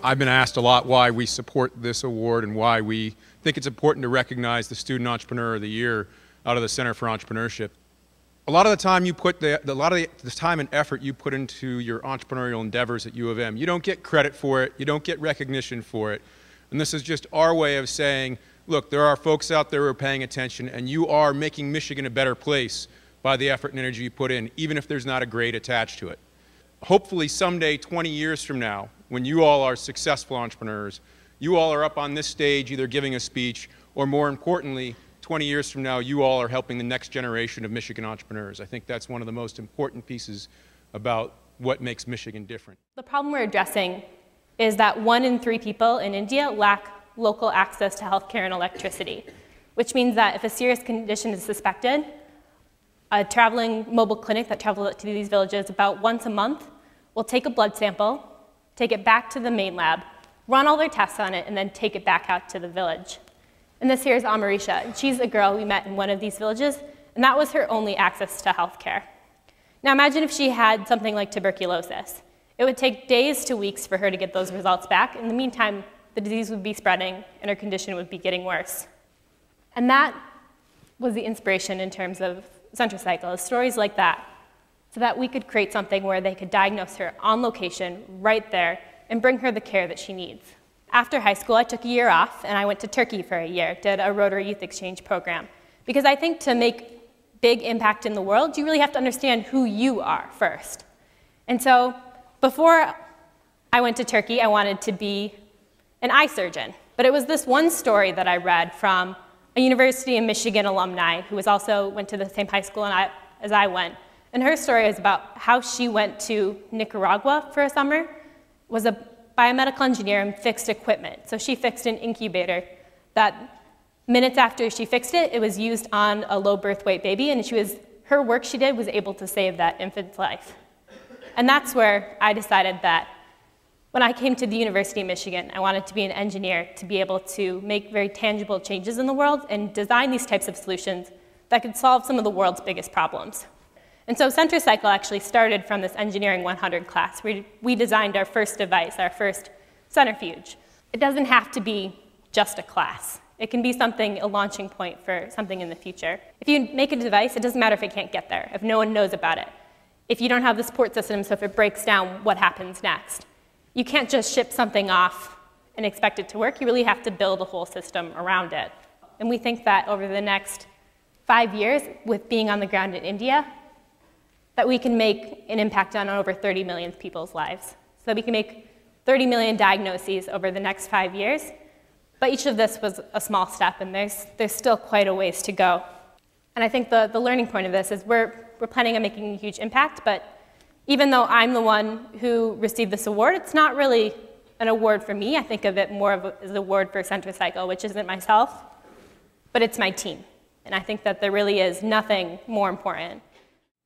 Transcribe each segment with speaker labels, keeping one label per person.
Speaker 1: I've been asked a lot why we support this award and why we think it's important to recognize the Student Entrepreneur of the Year out of the Center for Entrepreneurship. A lot of the time you put the time and effort you put into your entrepreneurial endeavors at U of M, you don't get credit for it, you don't get recognition for it. And this is just our way of saying, look, there are folks out there who are paying attention, and you are making Michigan a better place by the effort and energy you put in, even if there's not a grade attached to it. Hopefully someday, 20 years from now, when you all are successful entrepreneurs, you all are up on this stage either giving a speech, or more importantly, 20 years from now, you all are helping the next generation of Michigan entrepreneurs. I think that's one of the most important pieces about what makes Michigan different.
Speaker 2: The problem we're addressing is that 1 in 3 people in India lack local access to healthcare and electricity, which means that if a serious condition is suspected, a traveling mobile clinic that travels to these villages about once a month will take a blood sample, take it back to the main lab, run all their tests on it, and then take it back out to the village. And this here is Amarisha, and she's a girl we met in one of these villages, and that was her only access to healthcare. Now imagine if she had something like tuberculosis. It would take days to weeks for her to get those results back. In the meantime, the disease would be spreading, and her condition would be getting worse. And that was the inspiration in terms of Centricycle, stories like that, so that we could create something where they could diagnose her on location, right there, and bring her the care that she needs. After high school, I took a year off, and I went to Turkey for a year, did a Rotary Youth Exchange program. Because I think to make big impact in the world, you really have to understand who you are first. And so before I went to Turkey, I wanted to be an eye surgeon. But it was this one story that I read from a University of Michigan alumni who also went to the same high school as I went. And her story is about how she went to Nicaragua for a summer, was a biomedical engineer and fixed equipment. So she fixed an incubator that minutes after she fixed it, it was used on a low birth weight baby, and her work she did was able to save that infant's life. And that's where I decided that when I came to the University of Michigan, I wanted to be an engineer to be able to make very tangible changes in the world and design these types of solutions that could solve some of the world's biggest problems. And so Centricycle actually started from this Engineering 100 class. We designed our first device, our first centrifuge. It doesn't have to be just a class. It can be something, a launching point for something in the future. If you make a device, it doesn't matter if it can't get there, if no one knows about it. If you don't have the support system, so if it breaks down, what happens next? You can't just ship something off and expect it to work. You really have to build a whole system around it. And we think that over the next 5 years, with being on the ground in India, that we can make an impact on over 30 million people's lives. So we can make 30 million diagnoses over the next 5 years. But each of this was a small step, and there's still quite a ways to go. And I think the learning point of this is we're planning on making a huge impact, but even though I'm the one who received this award, it's not really an award for me. I think of it more as an award for Centricycle, which isn't myself, but it's my team. And I think that there really is nothing more important.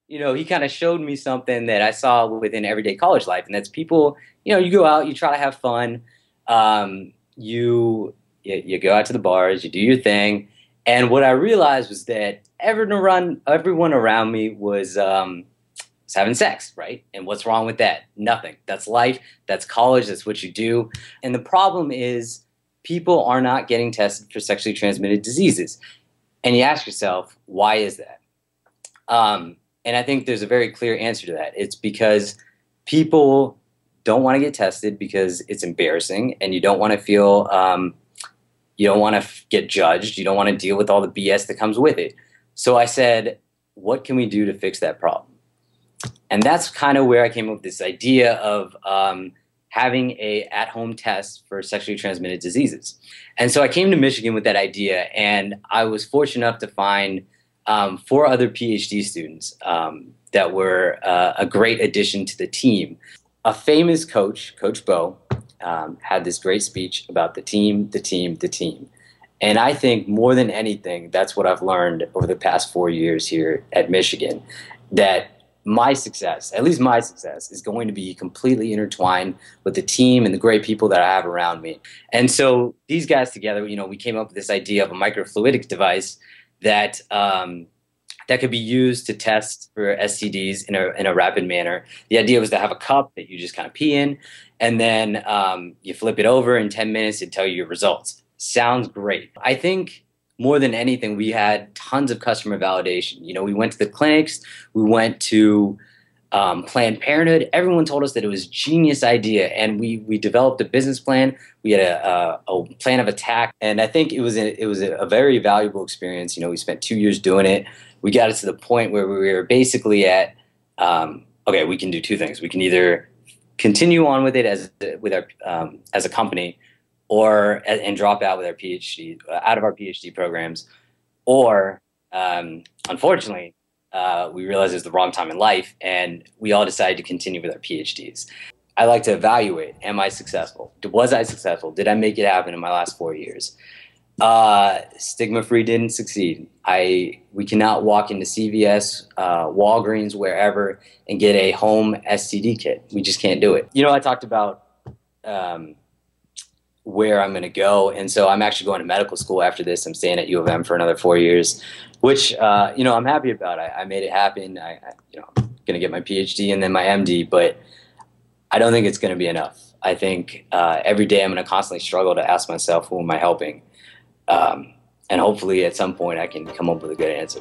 Speaker 3: You know, he kind of showed me something that I saw within everyday college life, and that's people, you know, you go out, you try to have fun, you go out to the bars, you do your thing, and what I realized was that everyone around me was having sex, right? And what's wrong with that? Nothing. That's life, that's college, that's what you do. And the problem is people are not getting tested for sexually transmitted diseases. And you ask yourself, why is that? And I think there's a very clear answer to that. It's because people don't want to get tested because it's embarrassing, and you don't want to feel, you don't want to get judged. You don't want to deal with all the BS that comes with it. So I said, what can we do to fix that problem? And that's kind of where I came up with this idea of having a at-home test for sexually transmitted diseases. And so I came to Michigan with that idea, and I was fortunate enough to find 4 other PhD students that were a great addition to the team. A famous coach, Coach Bo, had this great speech about the team, the team, the team. And I think more than anything, that's what I've learned over the past 4 years here at Michigan, that my success, at least my success, is going to be completely intertwined with the team and the great people that I have around me. And so these guys together, you know, we came up with this idea of a microfluidics device that that could be used to test for STDs in a rapid manner. The idea was to have a cup that you just kind of pee in, and then you flip it over in 10 minutes and tell you your results. Sounds great. I think more than anything, we had tons of customer validation. You know, we went to the clinics, we went to Planned Parenthood. Everyone told us that it was a genius idea, and we developed a business plan. We had a plan of attack, and I think it was a very valuable experience. You know, we spent 2 years doing it. We got it to the point where we were basically at, okay, we can do two things. We can either continue on with it as a company, and drop out with our PhD, out of our PhD programs, or unfortunately, we realized it was the wrong time in life, and we all decided to continue with our PhDs. I like to evaluate: am I successful? Was I successful? Did I make it happen in my last 4 years? Stigma-free didn't succeed. We cannot walk into CVS, Walgreens, wherever, and get a home STD kit. We just can't do it. You know, I talked about where I'm going to go, and so I'm actually going to medical school after this. I'm staying at U of M for another 4 years, which you know, I'm happy about. I made it happen. You know, I'm going to get my PhD and then my MD, but I don't think it's going to be enough. I think every day I'm going to constantly struggle to ask myself, who am I helping? And hopefully at some point I can come up with a good answer.